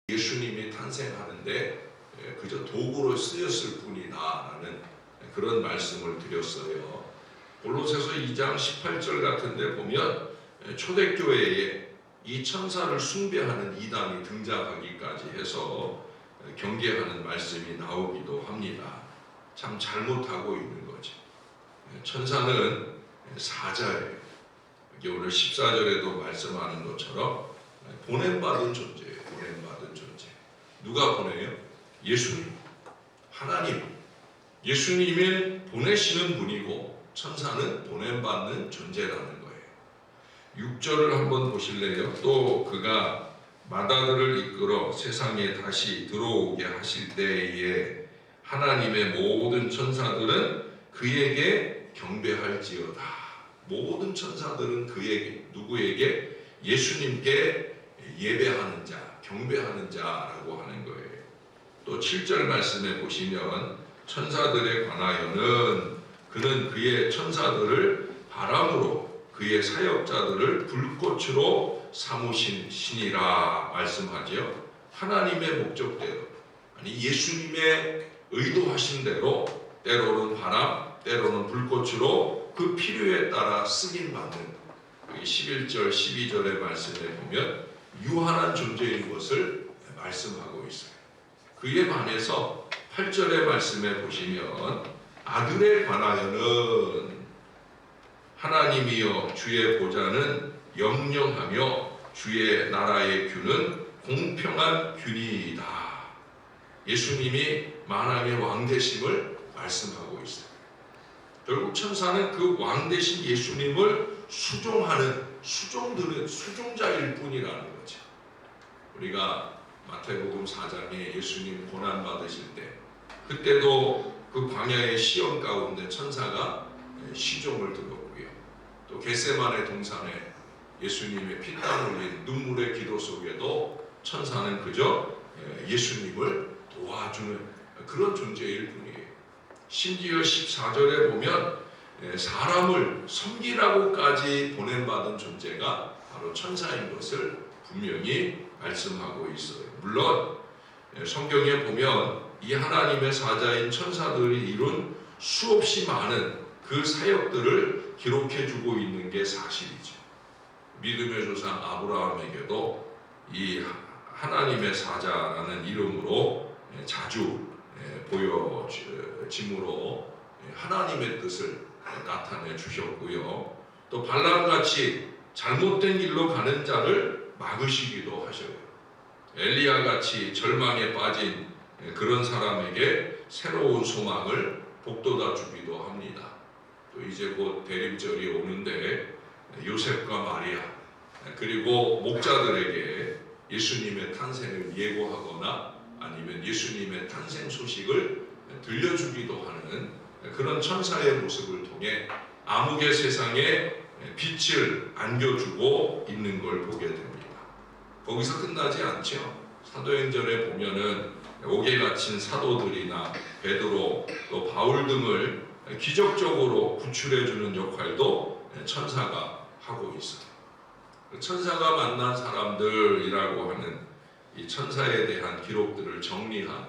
예수님이 탄생하는데 그저 도구로 쓰였을 뿐이다라는 그런 말씀을 드렸어요. 골로새서 2장 18절 같은 데 보면 초대교회에 이 천사를 숭배하는 이단이 등장하기까지 해서 경계하는 말씀이 나오기도 합니다. 참 잘못하고 있는 거죠. 천사는 사자예요. 오늘 14절에도 말씀하는 것처럼 보냄받은 존재예요. 보냄받은 존재. 누가 보내요? 예수님. 하나님. 예수님이 보내시는 분이고 천사는 보냄받는 존재라는 거예요. 6절을 한번 보실래요? 또 그가 마다들을 이끌어 세상에 다시 들어오게 하실 때에 하나님의 모든 천사들은 그에게 경배할지어다. 모든 천사들은 그에게, 누구에게? 예수님께 예배하는 자, 경배하는 자라고 하는 거예요. 또 7절 말씀에 보시면 천사들에 관하여는 그는 그의 천사들을 바람으로 그의 사역자들을 불꽃으로 삼으신 신이라 말씀하죠. 하나님의 목적대로, 아니 예수님의 의도하신 대로 때로는 바람, 때로는 불꽃으로 그 필요에 따라 쓰임 받는 11절, 12절의 말씀에 보면 유한한 존재인 것을 말씀하고 있어요. 그에 반해서 8절의 말씀에 보시면 아들에 관하여는 하나님이여 주의 보좌는 영영하며 주의 나라의 균은 공평한 균이다. 예수님이 만왕의 왕 되심을 말씀하고 있어요. 결국 천사는 그 왕 되신 예수님을 수종하는 수종자일 뿐이라는 거죠. 우리가 마태복음 4장에 예수님 고난 받으실 때 그때도 그 광야의 시험 가운데 천사가 시종을 들었고요. 또 겟세마네 동산에 예수님의 피땀 흘린 눈물의 기도 속에도 천사는 그저 예수님을 도와주는 그런 존재일 뿐이에요. 심지어 14절에 보면 사람을 섬기라고까지 보냄받은 존재가 바로 천사인 것을 분명히 말씀하고 있어요. 물론 성경에 보면 이 하나님의 사자인 천사들이 이룬 수없이 많은 그 사역들을 기록해주고 있는 게 사실이죠. 믿음의 조상 아브라함에게도 이 하나님의 사자라는 이름으로 자주 보여짐으로 하나님의 뜻을 나타내 주셨고요. 또 발람같이 잘못된 길로 가는 자를 막으시기도 하셔요. 엘리야같이 절망에 빠진 그런 사람에게 새로운 소망을 복돋아 주기도 합니다. 또 이제 곧 대림절이 오는데 요셉과 마리아 그리고 목자들에게 예수님의 탄생을 예고하거나 아니면 예수님의 탄생 소식을 들려주기도 하는 그런 천사의 모습을 통해 암흑의 세상에 빛을 안겨주고 있는 걸 보게 됩니다. 거기서 끝나지 않죠. 사도행전에 보면은 옥에 갇힌 사도들이나 베드로 또 바울 등을 기적적으로 구출해주는 역할도 천사가 하고 있어요. 천사가 만난 사람들이라고 하는 이 천사에 대한 기록들을 정리한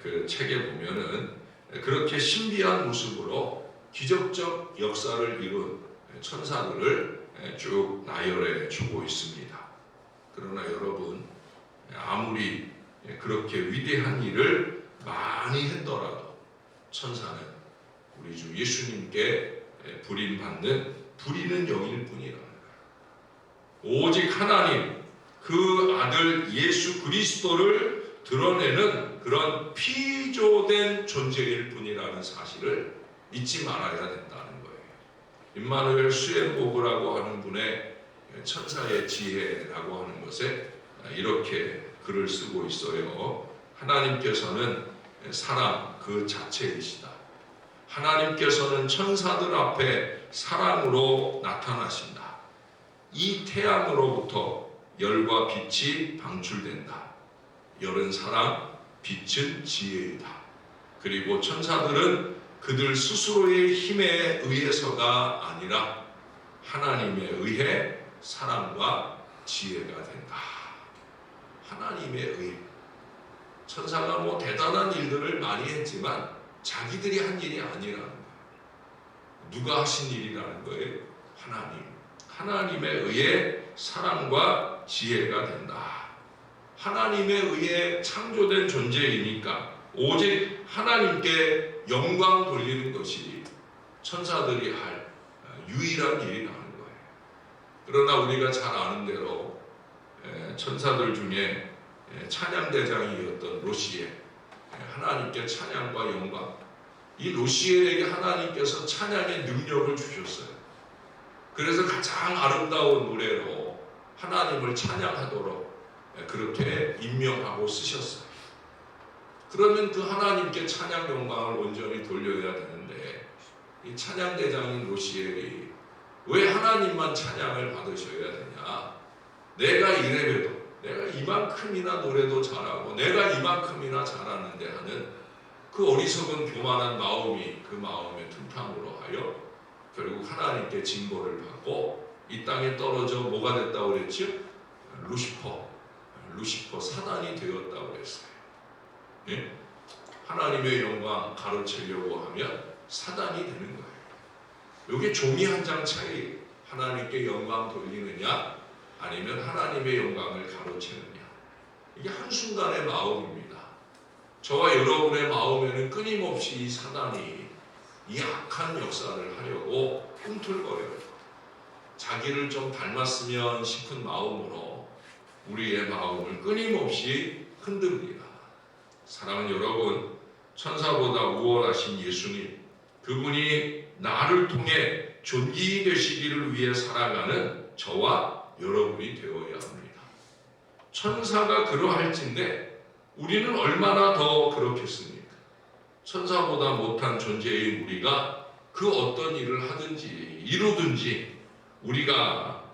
그 책에 보면은 그렇게 신비한 모습으로 기적적 역사를 이룬 천사들을 쭉 나열해 주고 있습니다. 그러나 여러분, 아무리 그렇게 위대한 일을 많이 했더라도 천사는 우리 주 예수님께 부리는 영일 뿐이라는 거예요. 오직 하나님, 그 아들 예수 그리스도를 드러내는 그런 피조된 존재일 뿐이라는 사실을 잊지 말아야 된다는 거예요. 임마누엘 수엠보그라고 하는 분의 천사의 지혜라고 하는 것에 이렇게 글을 쓰고 있어요. 하나님께서는 사랑 그 자체이시다. 하나님께서는 천사들 앞에 사랑으로 나타나신다. 이 태양으로부터 열과 빛이 방출된다. 열은 사랑, 빛은 지혜이다. 그리고 천사들은 그들 스스로의 힘에 의해서가 아니라 하나님에 의해 사랑과 지혜가 된다. 하나님에 의해 천사가 뭐 대단한 일들을 많이 했지만 자기들이 한 일이 아니라는 거예요. 누가 하신 일이라는 거예요? 하나님에 의해 사랑과 지혜가 된다. 하나님에 의해 창조된 존재이니까 오직 하나님께 영광 돌리는 것이 천사들이 할 유일한 일이라는 거예요. 그러나 우리가 잘 아는 대로 천사들 중에 찬양대장이었던 로시엘, 하나님께 찬양과 영광, 이 로시엘에게 하나님께서 찬양의 능력을 주셨어요. 그래서 가장 아름다운 노래로 하나님을 찬양하도록 그렇게 임명하고 쓰셨어요. 그러면 그 하나님께 찬양 영광을 온전히 돌려야 되는데 이 찬양대장인 로시엘이 왜 하나님만 찬양을 받으셔야 되냐? 내가 이래봬도, 내가 이만큼이나 노래도 잘하고 내가 이만큼이나 잘하는데 하는 그 어리석은 교만한 마음이 그 마음의 틈탕으로 하여 결국 하나님께 징벌을 받고 이 땅에 떨어져 뭐가 됐다고 그랬죠? 루시퍼 사단이 되었다고 그랬어요. 예? 하나님의 영광 가로채려고 하면 사단이 되는 거예요. 이게 종이 한 장 차이. 하나님께 영광 돌리느냐 아니면 하나님의 영광을 가로채느냐. 이게 한순간의 마음입니다. 저와 여러분의 마음에는 끊임없이 이 사단이 이 악한 역사를 하려고 꿈틀거려요. 자기를 좀 닮았으면 싶은 마음으로 우리의 마음을 끊임없이 흔듭니다. 사랑하는 여러분, 천사보다 우월하신 예수님, 그분이 나를 통해 존귀되시기를 위해 살아가는 저와 여러분이 되어야 합니다. 천사가 그러할진데 우리는 얼마나 더 그렇겠습니까? 천사보다 못한 존재인 우리가 그 어떤 일을 하든지 이루든지 우리가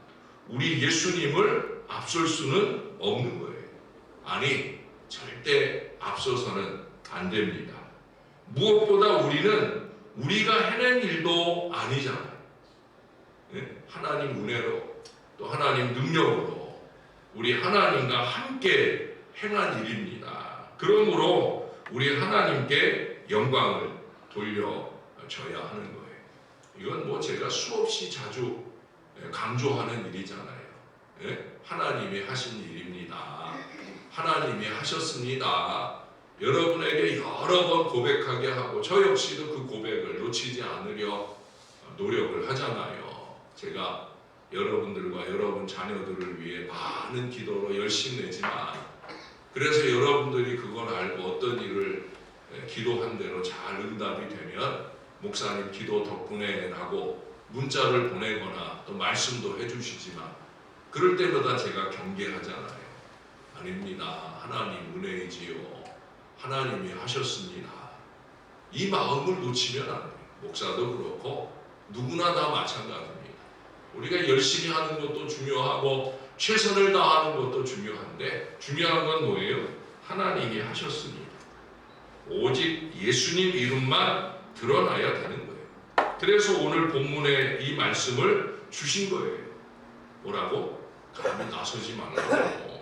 우리 예수님을 앞설 수는 없는 거예요. 아니, 절대 앞서서는 안 됩니다. 무엇보다 우리는 우리가 해낸 일도 아니잖아요. 하나님 은혜로 또 하나님 능력으로 우리 하나님과 함께 행한 일입니다. 그러므로 우리 하나님께 영광을 돌려줘야 하는 거예요. 이건 뭐 제가 수없이 자주 강조하는 일이잖아요. 하나님이 하신 일입니다. 하나님이 하셨습니다. 여러분에게 여러 번 고백하게 하고 저 역시도 그 고백을 놓치지 않으려 노력을 하잖아요. 제가 여러분들과 여러분 자녀들을 위해 많은 기도로 열심히 내지만 그래서 여러분들이 그걸 알고 어떤 일을 기도한 대로 잘 응답이 되면 목사님 기도 덕분에 라고 문자를 보내거나 또 말씀도 해주시지만 그럴 때마다 제가 경계하잖아요. 아닙니다. 하나님 은혜이지요. 하나님이 하셨습니다. 이 마음을 놓치면 안 돼요. 목사도 그렇고 누구나 다 마찬가지입니다. 우리가 열심히 하는 것도 중요하고 최선을 다하는 것도 중요한데 중요한 건 뭐예요? 하나님이 하셨습니다. 오직 예수님 이름만 드러나야 되는 거예요. 그래서 오늘 본문에 이 말씀을 주신 거예요. 뭐라고? 감히 나서지 말라고.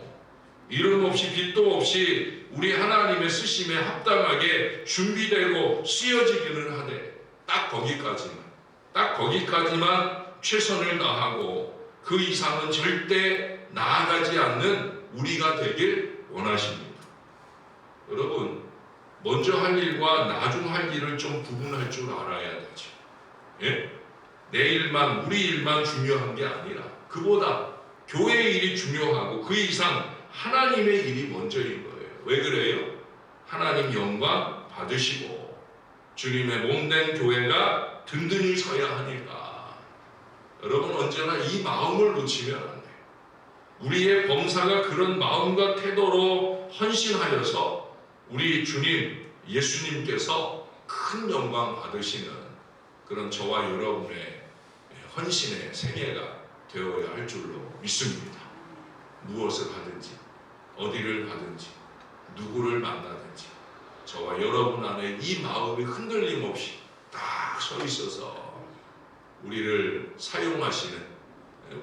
이름 없이 빛도 없이 우리 하나님의 쓰심에 합당하게 준비되고 쓰여지기는 하되 딱 거기까지만 최선을 다하고 그 이상은 절대 나아가지 않는 우리가 되길 원하십니다. 여러분, 먼저 할 일과 나중 할 일을 좀 구분할 줄 알아야 되죠. 예? 내 일만, 우리 일만 중요한 게 아니라 그보다 교회의 일이 중요하고 그 이상 하나님의 일이 먼저인 거예요. 왜 그래요? 하나님 영광 받으시고 주님의 몸된 교회가 든든히 서야 하니까. 여러분 언제나 이 마음을 놓치면 안 돼요. 우리의 범사가 그런 마음과 태도로 헌신하여서 우리 주님 예수님께서 큰 영광 받으시는 그런 저와 여러분의 헌신의 생애가 되어야 할 줄로 믿습니다. 무엇을 하든지 어디를 가든지 누구를 만나든지 저와 여러분 안에 이 마음이 흔들림 없이 딱 서 있어서 우리를 사용하시는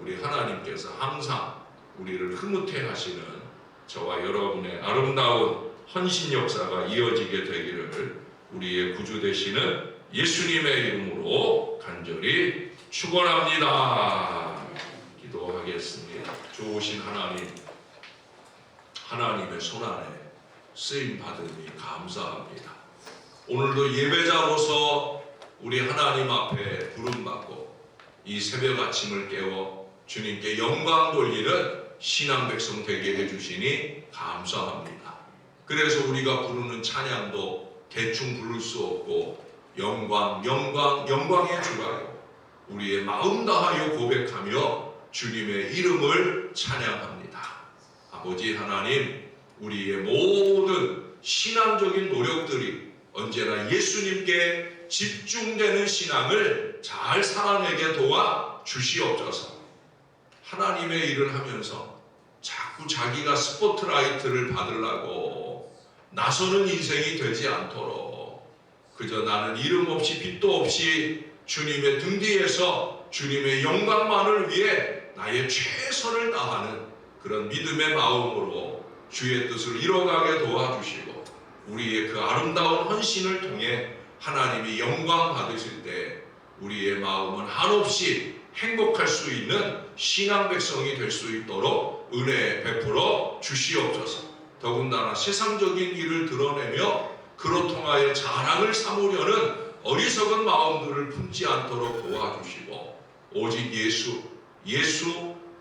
우리 하나님께서 항상 우리를 흐뭇해 하시는 저와 여러분의 아름다운 헌신 역사가 이어지게 되기를 우리의 구주 되시는 예수님의 이름으로 간절히 축원합니다. 기도하겠습니다. 좋으신 하나님, 하나님의 손안에 쓰임 받으니 감사합니다. 오늘도 예배자로서 우리 하나님 앞에 부름받고 이 새벽 아침을 깨워 주님께 영광 돌리는 신앙 백성 되게 해주시니 감사합니다. 그래서 우리가 부르는 찬양도 대충 부를 수 없고 영광, 영광, 영광의 주가요. 우리의 마음 다하여 고백하며 주님의 이름을 찬양합니다. 아버지 하나님, 우리의 모든 신앙적인 노력들이 언제나 예수님께 집중되는 신앙을 잘 살아내게 도와 주시옵소서. 하나님의 일을 하면서 자꾸 자기가 스포트라이트를 받으려고 나서는 인생이 되지 않도록 그저 나는 이름 없이 빛도 없이 주님의 등 뒤에서 주님의 영광만을 위해 나의 최선을 다하는 그런 믿음의 마음으로 주의 뜻을 이뤄가게 도와주시고 우리의 그 아름다운 헌신을 통해 하나님이 영광 받으실 때 우리의 마음은 한없이 행복할 수 있는 신앙 백성이 될 수 있도록 은혜 베풀어 주시옵소서. 더군다나 세상적인 일을 드러내며 그로 통하여 자랑을 삼으려는 어리석은 마음들을 품지 않도록 도와주시고 오직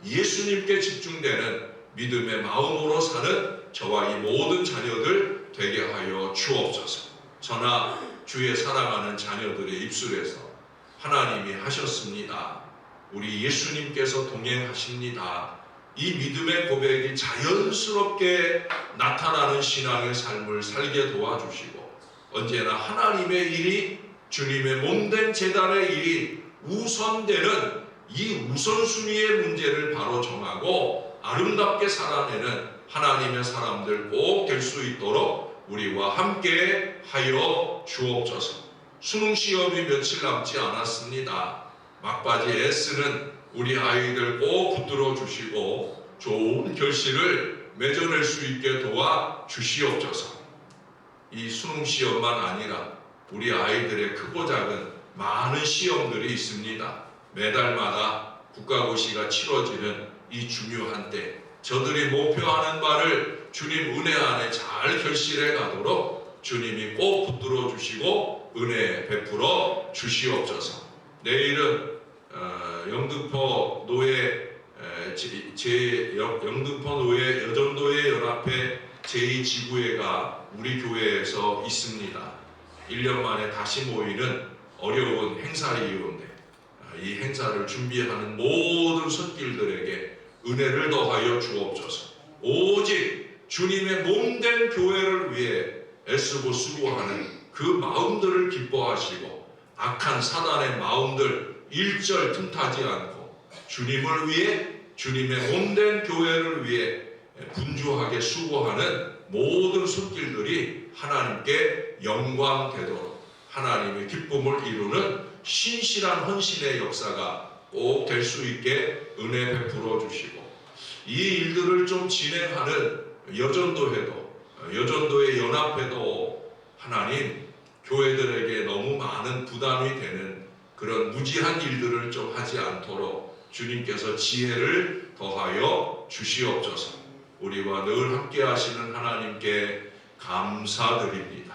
예수님께 집중되는 믿음의 마음으로 사는 저와 이 모든 자녀들 되게 하여 주옵소서. 저나 주의 사랑하는 자녀들의 입술에서 하나님이 하셨습니다. 우리 예수님께서 동행하십니다. 이 믿음의 고백이 자연스럽게 나타나는 신앙의 삶을 살게 도와주시고 언제나 하나님의 일이 주님의 몸된 제단의 일이 우선되는 이 우선순위의 문제를 바로 정하고 아름답게 살아내는 하나님의 사람들 꼭 될 수 있도록 우리와 함께 하여 주옵소서. 수능 시험이 며칠 남지 않았습니다. 막바지 애쓰는 우리 아이들 꼭 붙들어 주시고 좋은 결실을 맺어낼 수 있게 도와 주시옵소서. 이 수능 시험만 아니라 우리 아이들의 크고 작은 많은 시험들이 있습니다. 매달마다 국가고시가 치러지는 이 중요한 때 저들이 목표하는 바를 주님 은혜 안에 잘 결실해 가도록 주님이 꼭 붙들어 주시고 은혜 베풀어 주시옵소서. 내일은 영등포 노예 여전도회 연합회 제2지구회가 우리 교회에서 있습니다. 1년 만에 다시 모이는 어려운 행사이온데 이 행사를 준비하는 모든 손길들에게 은혜를 더하여 주옵소서. 오직 주님의 몸된 교회를 위해 애쓰고 수고하는 그 마음들을 기뻐하시고 악한 사단의 마음들 일절 틈타지 않고 주님을 위해 주님의 몸된 교회를 위해 분주하게 수고하는 모든 손길들이 하나님께 영광 되도록 하나님의 기쁨을 이루는 신실한 헌신의 역사가 꼭 될 수 있게 은혜 베풀어 주시고 이 일들을 좀 진행하는 여전도의 연합회도 하나님 교회들에게 너무 많은 부담이 되는 그런 무지한 일들을 좀 하지 않도록 주님께서 지혜를 더하여 주시옵소서. 우리와 늘 함께 하시는 하나님께 감사드립니다.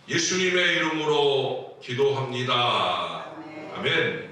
예수님의 이름으로 기도합니다. 아멘.